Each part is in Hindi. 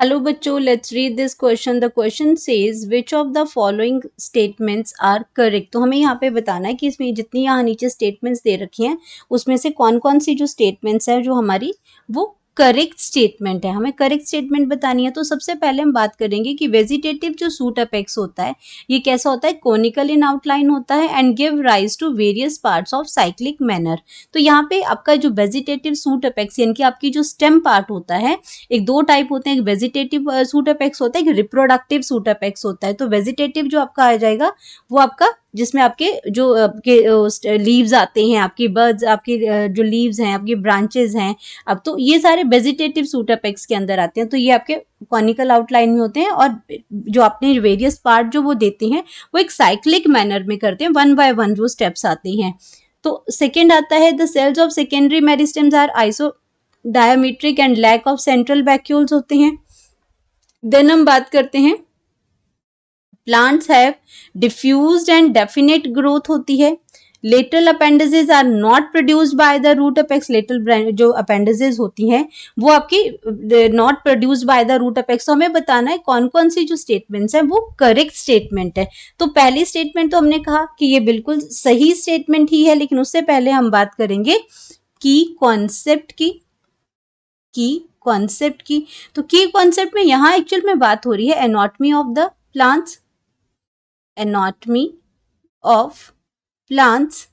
Hello बच्चों, let's read this question. The question says which of the following statements are correct. तो हमें यहाँ पे बताना है कि इसमें जितनी यहाँ नीचे statements दे रखी हैं उसमें से कौन कौन सी जो statements है जो हमारी वो करेक्ट स्टेटमेंट है. हमें करेक्ट स्टेटमेंट बतानी है. तो सबसे पहले हम बात करेंगे कि वेजिटेटिव जो सूट अपेक्स होता है ये कैसा होता है, कोनिकल इन आउटलाइन होता है and give rise to various parts of cyclic manner. तो यहाँ पे आपका जो वेजिटेटिव सूट अपेक्स यानी कि आपकी जो स्टेम पार्ट होता है, एक दो टाइप होते हैं, एक वेजिटेटिव सूट अपेक्स होता है, एक रिप्रोडक्टिव सूट अपेक्स होता है. तो वेजिटेटिव जो आपका आ जाएगा वो आपका जिसमें आपके जो आपके लीव्स आते हैं, आपकी बर्ड्स, आपकी जो लीव्स हैं, आपकी ब्रांचेस हैं, अब तो ये सारे वेजिटेटिव सूट अपेक्स के अंदर आते हैं. तो ये आपके कॉनिकल आउटलाइन में होते हैं और जो आपने वेरियस पार्ट जो वो देते हैं वो एक साइक्लिक मैनर में करते हैं, वन बाय वन जो स्टेप्स आते हैं. तो सेकेंड आता है the cells of secondary meristems are isodiametric and lack of central vacuoles होते हैं. देन हम बात करते हैं plants have diffused and definite growth होती है. Lateral appendages are not produced by the root apex. Lateral जो अपेंडिजेस होती हैं वो आपकी not produced by the root apex. तो हमें बताना है कौन कौन सी जो स्टेटमेंट्स हैं वो करेक्ट स्टेटमेंट है. तो पहली स्टेटमेंट तो हमने कहा कि ये बिल्कुल सही स्टेटमेंट ही है, लेकिन उससे पहले हम बात करेंगे की कॉन्सेप्ट की. तो की कॉन्सेप्ट में यहाँ एक्चुअल में बात हो रही है anatomy of the plants. Anatomy of plants,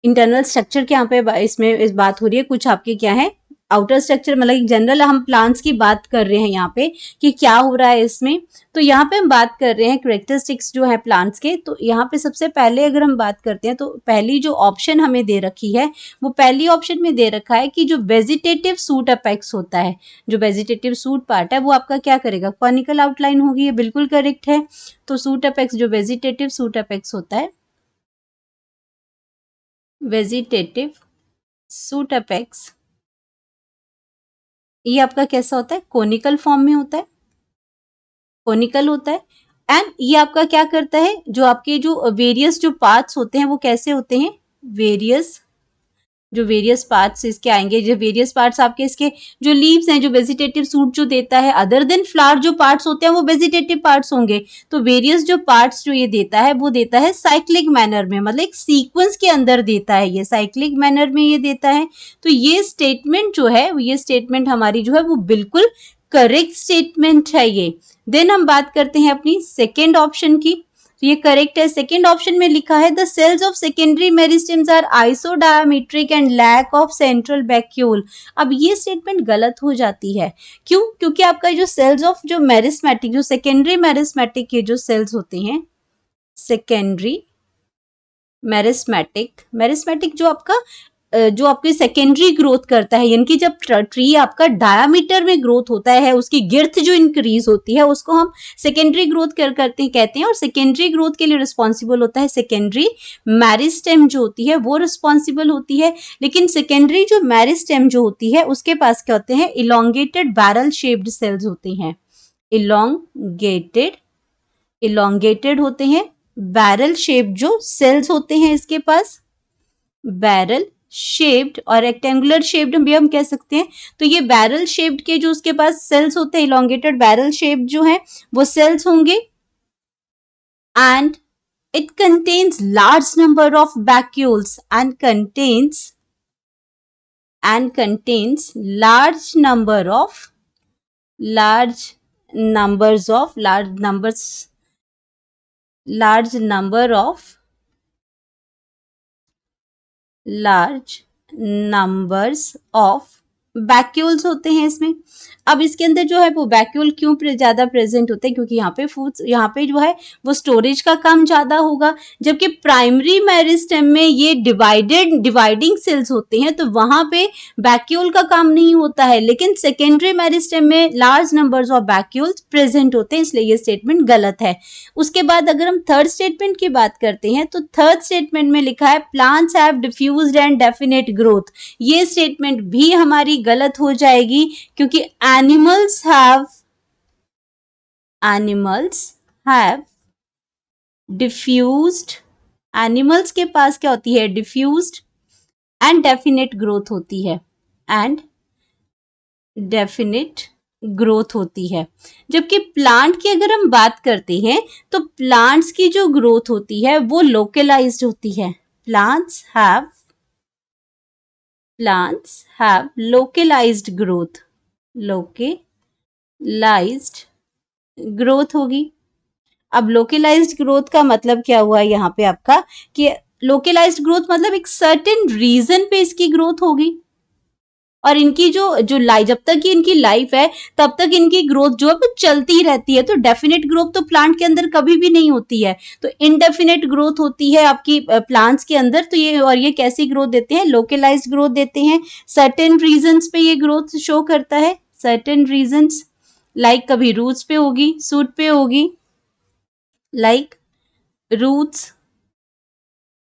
internal structure के यहाँ पे इसमें इस बात हो रही है. कुछ आपके क्या है आउटर स्ट्रक्चर, मतलब जनरल हम प्लांट्स की बात कर रहे हैं यहाँ पे कि क्या हो रहा है इसमें. तो यहाँ पे हम बात कर रहे हैं कैरेक्टरिस्टिक्स जो है प्लांट्स के. तो यहाँ पे सबसे पहले अगर हम बात करते हैं तो पहली जो ऑप्शन हमें दे रखी है वो पहली ऑप्शन में दे रखा है कि जो वेजिटेटिव सूट अपेक्स होता है, जो वेजिटेटिव सूट पार्ट है वो आपका क्या करेगा, कॉनिकल आउटलाइन होगी. ये बिल्कुल करेक्ट है. तो सूट अपेक्स जो वेजिटेटिव सूट अपेक्स होता है, वेजिटेटिव सूट अपेक्स ये आपका कैसा होता है, कोनिकल फॉर्म में होता है, कोनिकल होता है. एंड ये आपका क्या करता है, जो आपके जो वेरियस जो पार्ट्स होते हैं वो कैसे होते हैं, वेरियस पार्ट्स इसके आएंगे. जो वेरियस पार्ट्स आपके इसके जो लीव्स हैं, जो वेजिटेटिव सूट जो देता है, अदर देन फ्लावर जो पार्ट्स होते हैं वो वेजिटेटिव पार्ट्स होंगे. तो वेरियस जो पार्ट्स जो ये देता है वो देता है साइक्लिक मैनर में, मतलब एक सीक्वेंस के अंदर देता है, ये साइक्लिक मैनर में ये देता है. तो ये स्टेटमेंट जो है, ये स्टेटमेंट हमारी जो है वो बिल्कुल करेक्ट स्टेटमेंट है ये. देन हम बात करते हैं अपनी सेकेंड ऑप्शन की. तो ये करेक्ट है. सेकेंड ऑप्शन में लिखा है the cells of secondary meristems are isodiametric and lack of central vacuole. अब ये स्टेटमेंट गलत हो जाती है. क्यों? क्योंकि आपका जो सेल्स ऑफ जो मेरिस्मेटिक, जो सेकेंडरी मेरिस्मेटिक के जो सेल्स होते हैं, सेकेंडरी मेरिस्मेटिक जो आपका जो आपकी सेकेंडरी ग्रोथ करता है, यानी कि जब ट्री आपका डायामीटर में ग्रोथ होता है, उसकी गिर्थ जो इंक्रीज होती है उसको हम सेकेंडरी ग्रोथ कहते हैं. और सेकेंडरी ग्रोथ के लिए रिस्पॉन्सिबल होता है सेकेंडरी मेरिस्टेम जो होती है वो रिस्पॉन्सिबल होती है. लेकिन सेकेंडरी जो मेरिस्टेम जो होती है उसके पास क्या होते हैं, इलोंगेटेड बैरल शेप्ड सेल्स होते हैं. इलोंगेटेड होते हैं, बैरल शेप्ड जो सेल्स होते हैं इसके पास, बैरल शेप्ड और रेक्टेंगुलर शेप्ड भी हम कह सकते हैं. तो ये बैरल शेप्ड के जो उसके पास सेल्स होते हैं, इलोंगेटेड बैरल शेप्ड जो है वो सेल्स होंगे. And it contains large number of vacuoles and contains large numbers of vacuoles होते हैं इसमें. अब इसके अंदर जो है वो वैक्यूल क्यों ज्यादा प्रेजेंट होते हैं, क्योंकि यहाँ पे जो है वो स्टोरेज का काम ज्यादा होगा. जबकि प्राइमरी मेरिस्टेम में ये डिवाइडिंग सेल्स होते हैं तो वहां पे वैक्यूल का काम नहीं होता है. लेकिन सेकेंडरी मेरिस्टेम में large numbers of vacuoles present होते हैं, इसलिए ये स्टेटमेंट गलत है. उसके बाद अगर हम थर्ड स्टेटमेंट की बात करते हैं तो थर्ड स्टेटमेंट में लिखा है plants have diffused and definite growth. ये स्टेटमेंट भी हमारी गलत हो जाएगी, क्योंकि एनिमल्स हैव डिफ्यूज्ड, एनिमल्स के पास क्या होती है, डिफ्यूज्ड एंड डेफिनेट ग्रोथ होती है. एंड डेफिनेट ग्रोथ होती है। जबकि प्लांट की अगर हम बात करते हैं तो प्लांट्स की जो ग्रोथ होती है वो लोकलाइज्ड होती है। Plants have localised growth, localised growth होगी। अब लोकलाइज्ड ग्रोथ का मतलब क्या हुआ यहाँ पे आपका कि लोकलाइज्ड ग्रोथ मतलब एक सर्टेन रीजन पे इसकी ग्रोथ होगी और इनकी जो जो लाइफ, जब तक की इनकी लाइफ है तब तक इनकी ग्रोथ जो है वो चलती ही रहती है। तो डेफिनेट ग्रोथ तो प्लांट के अंदर कभी भी नहीं होती है, तो इनडेफिनेट ग्रोथ होती है आपकी प्लांट्स के अंदर। तो ये और ये कैसी ग्रोथ देते हैं? लोकलाइज्ड ग्रोथ देते हैं। सर्टेन रीजन्स पे ये ग्रोथ शो करता है, सर्टेन रीजन्स, लाइक कभी रूट्स पे होगी, सूट पे होगी, लाइक रूट्स,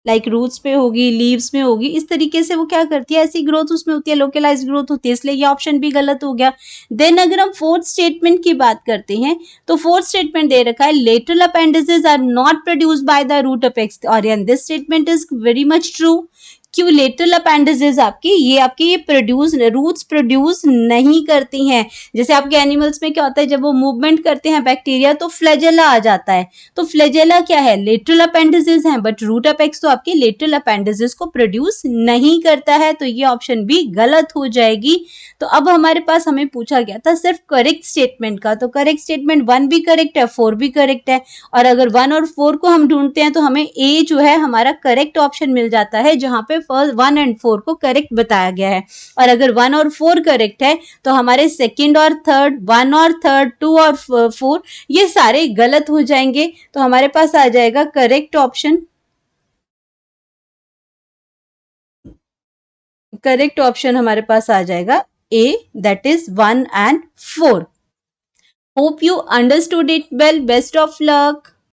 रूट्स पे होगी, लीव्स में होगी। इस तरीके से वो क्या करती है, ऐसी ग्रोथ उसमें होती है, लोकलाइज्ड ग्रोथ होती है, इसलिए ये ऑप्शन भी गलत हो गया। देन अगर हम फोर्थ स्टेटमेंट की बात करते हैं तो फोर्थ स्टेटमेंट दे रखा है lateral appendices are not produced by the root apex, और this statement is very much true. क्यों? लेटरल अपेंडिसेस आपकी ये प्रोड्यूस, रूट्स प्रोड्यूस नहीं करती हैं। जैसे आपके एनिमल्स में क्या होता है, जब वो मूवमेंट करते हैं बैक्टीरिया तो फ्लैजेला आ जाता है। तो फ्लैजेला क्या है? लेटरल अपेंडिसेस हैं, बट रूट अपेक्स तो आपके लेटरल अपेंडिसेस को प्रोड्यूस नहीं करता है। तो ये ऑप्शन भी गलत हो जाएगी। तो अब हमारे पास हमें पूछा गया था सिर्फ करेक्ट स्टेटमेंट का, तो करेक्ट स्टेटमेंट 1 भी करेक्ट है, 4 भी करेक्ट है। और अगर 1 और 4 को हम ढूंढते हैं तो हमें ए जो है हमारा करेक्ट ऑप्शन मिल जाता है, जहां पे फर्स्ट 1 एंड 4 को करेक्ट बताया गया है। और अगर 1 और 4 करेक्ट है तो हमारे सेकेंड और थर्ड, 1 और थर्ड, 2 और 4 ये सारे गलत हो जाएंगे। तो हमारे पास आ जाएगा करेक्ट ऑप्शन, करेक्ट ऑप्शन हमारे पास आ जाएगा A, that is 1 and 4। Hope you understood it well, best of luck.